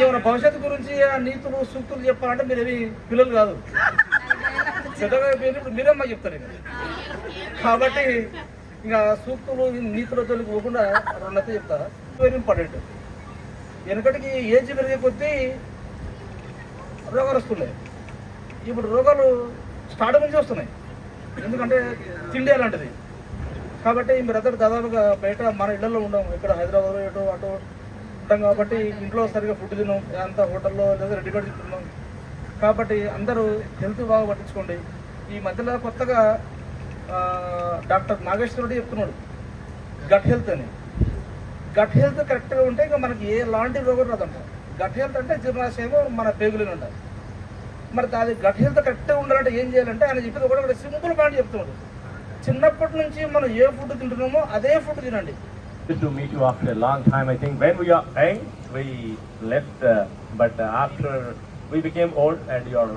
ఏమైనా భవిష్యత్తు గురించి ఆ నీతులు సూక్తులు చెప్పాలంటే మీరేమి పిల్లలు కాదు, పెద్దగా అయిపోయినప్పుడు మీరే మాకు చెప్తారు. కాబట్టి ఇంకా సూక్తులు నీతులతో పోకుండా రెండైతే చెప్తా. Very important. వెనకటికి ఏజ్ పెరిగే కొద్దీ రోగాలు వస్తున్నాయి. ఇప్పుడు రోగాలు స్టార్ట్ నుంచి వస్తున్నాయి, ఎందుకంటే తిండి అలాంటిది. కాబట్టి మీరందరూ దాదాపుగా బయట మన ఇళ్లలో ఉండం, ఇక్కడ హైదరాబాద్ ఎటు అటు ఉంటాం. కాబట్టి ఇంట్లో సరిగ్గా ఫుడ్ తిన్నాం, అంతా హోటల్లో లేదా రెడీమేడ్ తింటున్నాం. కాబట్టి అందరూ హెల్త్ బాగా పట్టించుకోండి. ఈ మధ్యలో కొత్తగా డాక్టర్ నాగేశ్వర రెడ్డి చెప్తున్నాడు గట్ హెల్త్ అని. గట్ హెల్త్ కరెక్ట్గా ఉంటే ఇంకా మనకి ఎలాంటి రోగం రాదంట. గట్ హెల్త్ అంటే జీర్ణాశయము మన పేగులు ఉంటాయి. మరి అది గట్ హెల్త్ కరెక్ట్గా ఉండాలంటే ఏం చేయాలంటే ఆయన చెప్పేది కూడా సింపుల్ పాయింట్ చెప్తున్నాడు. చిన్నప్పటి నుంచి మనం ఏ ఫుడ్ తింటున్నామో అదే ఫుడ్ తినండి. To meet you after a long time. I think when we are young, we left, but after we became old and you are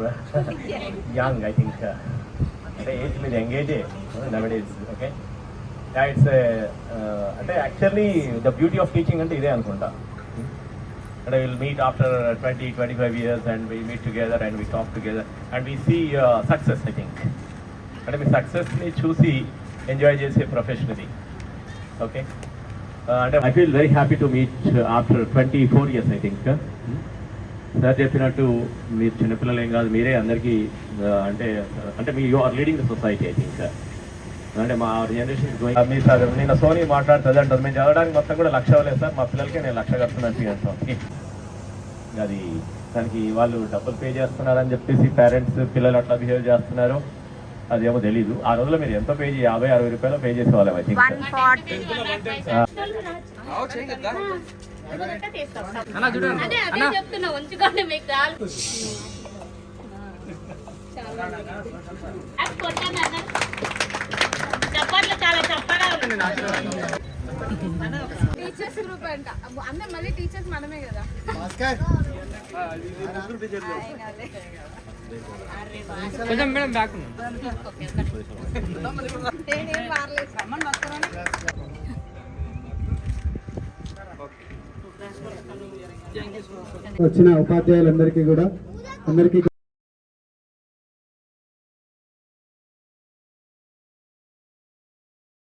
young, I think. The age with engage nowadays, okay? Yeah, it's actually the beauty of teaching ante ide anukunta. And I will meet after 20-25 years and we meet together and we talk together and we see success, I think. And we success ni chusi enjoy chese profession idi, okay? And I feel very happy to meet after 24 years, I think. Sir చెప్పినట్టు మీరు చిన్నపిల్లలు ఏం కాదు, మీరే అందరికీ అంటే మీ you are leading the society, I think. అంటే మా జనరేషన్ మీ సార్ నేను సోనీ మాట్లాడుతుంది అంటారు, మేము చదవడానికి మొత్తం కూడా 1,00,000 అవ్వలేదు సార్, మా పిల్లలకి నేను 1,00,000 కడుతున్నాను ఫీజు. అది దానికి వాళ్ళు డబ్బులు పే చేస్తున్నారని చెప్పేసి పేరెంట్స్ పిల్లలు అట్లా బిహేవ్ చేస్తున్నారు, అదేమో తెలీదు. ఆ రోజుల్లో మీరు ఎంతో పే 50-60 రూపాయలు పే చేసేవాళ్ళం, ఐ థింక్. టీచర్స్ గ్రూప్ అంట, అందరు మళ్ళీ టీచర్స్ మనమే కదా. కొంచెం మేడం బ్యాక్ వచ్చిన ఉపాధ్యాయులందరికీ కూడా అందరికీ